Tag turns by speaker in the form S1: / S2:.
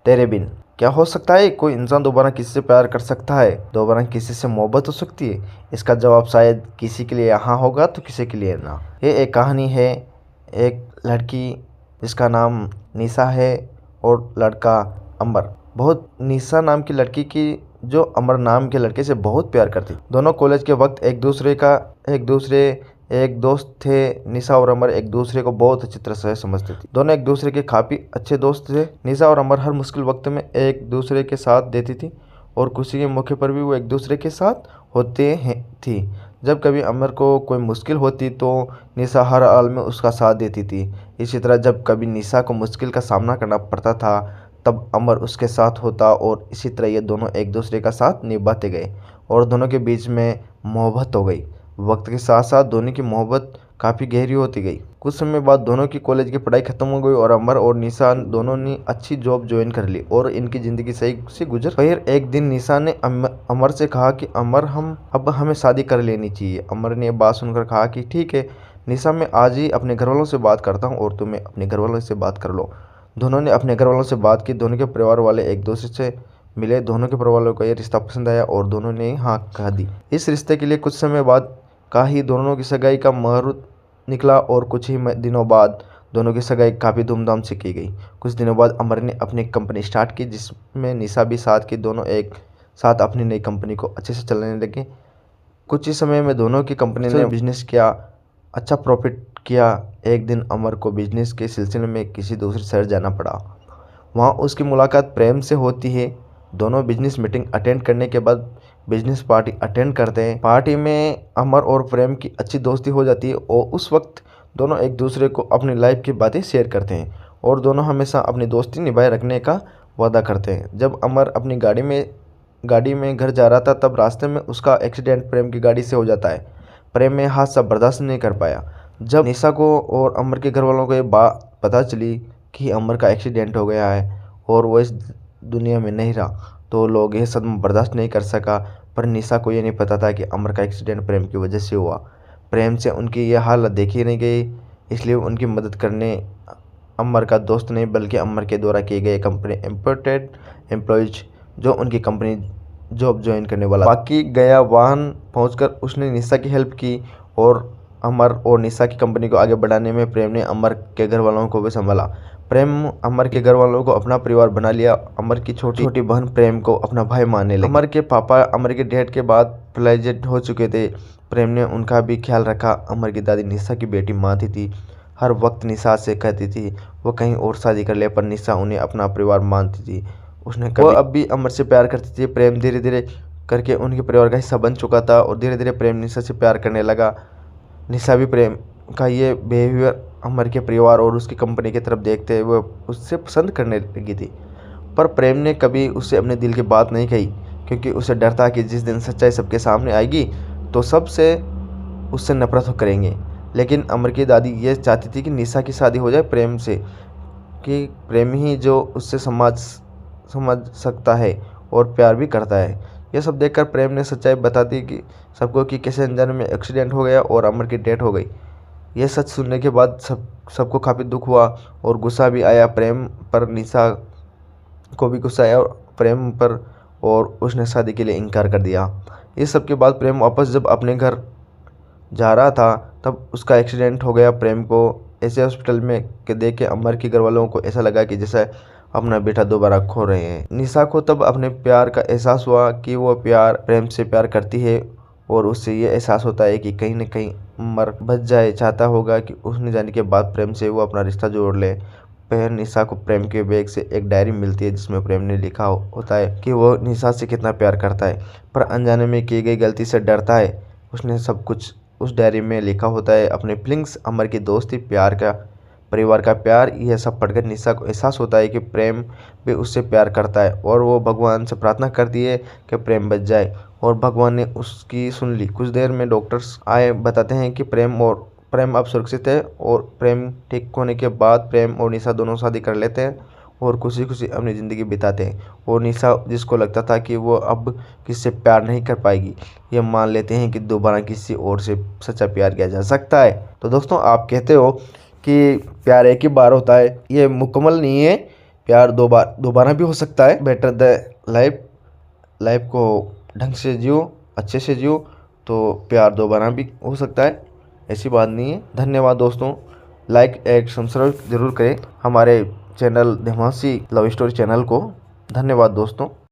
S1: तेरे बिन। क्या हो सकता है कोई इंसान दोबारा किसी से प्यार कर सकता है? दोबारा किसी से मोहब्बत हो सकती है? इसका जवाब शायद किसी के लिए हाँ होगा तो किसी के लिए ना। ये एक कहानी है, एक लड़की जिसका नाम निशा है और लड़का अमर। बहुत निशा नाम की लड़की की जो अमर नाम के लड़के से बहुत प्यार करती। दोनों कॉलेज के वक्त एक दोस्त थे। निशा और अमर एक दूसरे को बहुत अच्छी तरह से समझते थे। दोनों एक दूसरे के काफ़ी अच्छे दोस्त थे। निशा और अमर हर मुश्किल वक्त में एक दूसरे के साथ देती थी और खुशी के मौके पर भी वो एक दूसरे के साथ होते हैं थी। जब कभी अमर को कोई मुश्किल होती तो निशा हर हाल में उसका साथ देती थी। इसी तरह जब कभी निशा को मुश्किल का सामना करना पड़ता था तब अमर उसके साथ होता और इसी तरह ये दोनों एक दूसरे का साथ निभाते गए और दोनों के बीच में मोहब्बत हो गई। वक्त के साथ साथ दोनों की मोहब्बत काफ़ी गहरी होती गई। कुछ समय बाद दोनों की कॉलेज की पढ़ाई खत्म हो गई और अमर और निशा दोनों ने अच्छी जॉब ज्वाइन कर ली और इनकी ज़िंदगी सही से गुजर। फिर एक दिन निशा ने अमर से कहा कि अमर हमें शादी कर लेनी चाहिए। अमर ने बात सुनकर कहा कि ठीक है निशा, मैं आज ही अपने घर वालों से बात करता हूँ और तुम्हें अपने घर वालों से बात कर लो। दोनों ने अपने घर वालों से बात की। दोनों के परिवार वाले एक दूसरे से मिले। दोनों के परिवार वालों को ये रिश्ता पसंद आया और दोनों ने हाँ कह दी। इस रिश्ते के लिए कुछ समय बाद का ही दोनों की सगाई का मुहूर्त निकला और कुछ ही दिनों बाद दोनों की सगाई काफ़ी धूमधाम से की गई। कुछ दिनों बाद अमर ने अपनी कंपनी स्टार्ट की जिसमें निशा भी साथ की। दोनों एक साथ अपनी नई कंपनी को अच्छे से चलाने लगे। कुछ ही समय में दोनों की कंपनी ने बिजनेस किया, अच्छा प्रॉफिट किया। एक दिन अमर को बिजनेस के सिलसिले में किसी दूसरे शहर जाना पड़ा। वहाँ उसकी मुलाकात प्रेम से होती है। दोनों बिजनेस मीटिंग अटेंड करने के बाद बिजनेस पार्टी अटेंड करते हैं। पार्टी में अमर और प्रेम की अच्छी दोस्ती हो जाती है और उस वक्त दोनों एक दूसरे को अपनी लाइफ की बातें शेयर करते हैं और दोनों हमेशा अपनी दोस्ती निभाए रखने का वादा करते हैं। जब अमर अपनी गाड़ी में घर जा रहा था तब रास्ते में उसका एक्सीडेंट प्रेम की गाड़ी से हो जाता है। प्रेम में हादसा बर्दाश्त नहीं कर पाया। जब निशा को और अमर के घर वालों को ये बात पता चली कि अमर का एक्सीडेंट हो गया है और वो इस दुनिया में नहीं रहा तो लोग ये सदमा बर्दाश्त नहीं कर सका। पर निशा को ये नहीं पता था कि अमर का एक्सीडेंट प्रेम की वजह से हुआ। प्रेम से उनकी ये हालत देखी नहीं गई, इसलिए उनकी मदद करने अमर का दोस्त नहीं बल्कि अमर के द्वारा किए गए कंपनी इम्पोर्टेड एम्प्लॉयज जो उनकी कंपनी जॉब ज्वाइन करने वाला बाकी गया वाहन पहुंचकर उसने निशा की हेल्प की और अमर और निशा की कंपनी को आगे बढ़ाने में प्रेम ने अमर के घर वालों को भी संभाला। प्रेम अमर के घर वालों को अपना परिवार बना लिया। अमर की छोटी बहन प्रेम को अपना भाई मानने लगी। अमर के पापा अमर के डैड के बाद पैरालाइज्ड हो चुके थे। प्रेम ने उनका भी ख्याल रखा। अमर की दादी निशा की बेटी मानती थी। हर वक्त निशा से कहती थी वो कहीं और शादी कर ले, पर निशा उन्हें अपना परिवार मानती थी। वो अब भी अमर से प्यार करती थी। प्रेम धीरे धीरे करके उनके परिवार का हिस्सा बन चुका था और धीरे धीरे प्रेम निशा से प्यार करने लगा। निशा भी प्रेम का ये बिहेवियर अमर के परिवार और उसकी कंपनी की तरफ देखते हुए उससे पसंद करने लगी थी। पर प्रेम ने कभी उससे अपने दिल की बात नहीं कही क्योंकि उसे डर था कि जिस दिन सच्चाई सबके सामने आएगी तो सबसे उससे नफरत करेंगे। लेकिन अमर की दादी ये चाहती थी कि निशा की शादी हो जाए प्रेम से, कि प्रेम ही जो उससे समझ सकता है और प्यार भी करता है। यह सब देखकर प्रेम ने सच्चाई बता दी कि सबको कि कैसे अनजाने में एक्सीडेंट हो गया और अमर की डेथ हो गई। यह सच सुनने के बाद सबको काफ़ी दुख हुआ और गुस्सा भी आया प्रेम पर। निशा को भी गुस्सा आया प्रेम पर और उसने शादी के लिए इनकार कर दिया। इस सब के बाद प्रेम वापस जब अपने घर जा रहा था तब उसका एक्सीडेंट हो गया। प्रेम को ऐसे हॉस्पिटल में देख के अमर के घर वालों को ऐसा लगा कि जैसा अपना बेटा दोबारा खो रहे हैं। निशा को तब अपने प्यार का एहसास हुआ कि वो प्रेम से प्यार करती है और उससे ये एहसास होता है कि कहीं न कहीं अमर बच जाए। चाहता होगा कि उसने जाने के बाद प्रेम से वो अपना रिश्ता जोड़ ले। फिर निशा को प्रेम के बैग से एक डायरी मिलती है जिसमें प्रेम ने लिखा होता है कि वो निशा से कितना प्यार करता है, पर अनजाने में की गई गलती से डरता है। उसने सब कुछ उस डायरी में लिखा होता है, अपने फीलिंग्स, अमर की दोस्ती, प्यार का, परिवार का प्यार। यह सब पढ़कर निशा को एहसास होता है कि प्रेम भी उससे प्यार करता है और वो भगवान से प्रार्थना करती है कि प्रेम बच जाए और भगवान ने उसकी सुन ली। कुछ देर में डॉक्टर्स आए, बताते हैं कि प्रेम अब सुरक्षित है और प्रेम ठीक होने के बाद प्रेम और निशा दोनों शादी कर लेते हैं और खुशी खुशी अपनी ज़िंदगी बिताते हैं। और निशा, जिसको लगता था कि वो अब किसी से प्यार नहीं कर पाएगी, ये मान लेते हैं कि दोबारा किसी और से सच्चा प्यार किया जा सकता है। तो दोस्तों, आप कहते हो कि प्यार एक ही बार होता है, ये मुकम्मल नहीं है। प्यार दोबारा भी हो सकता है। बेटर द लाइफ को ढंग से जियो, अच्छे से जियो, तो प्यार दोबारा भी हो सकता है, ऐसी बात नहीं है। धन्यवाद दोस्तों, लाइक एंड सब्सक्राइब जरूर करें हमारे channel Devanshi love story channel को। धन्यवाद दोस्तों।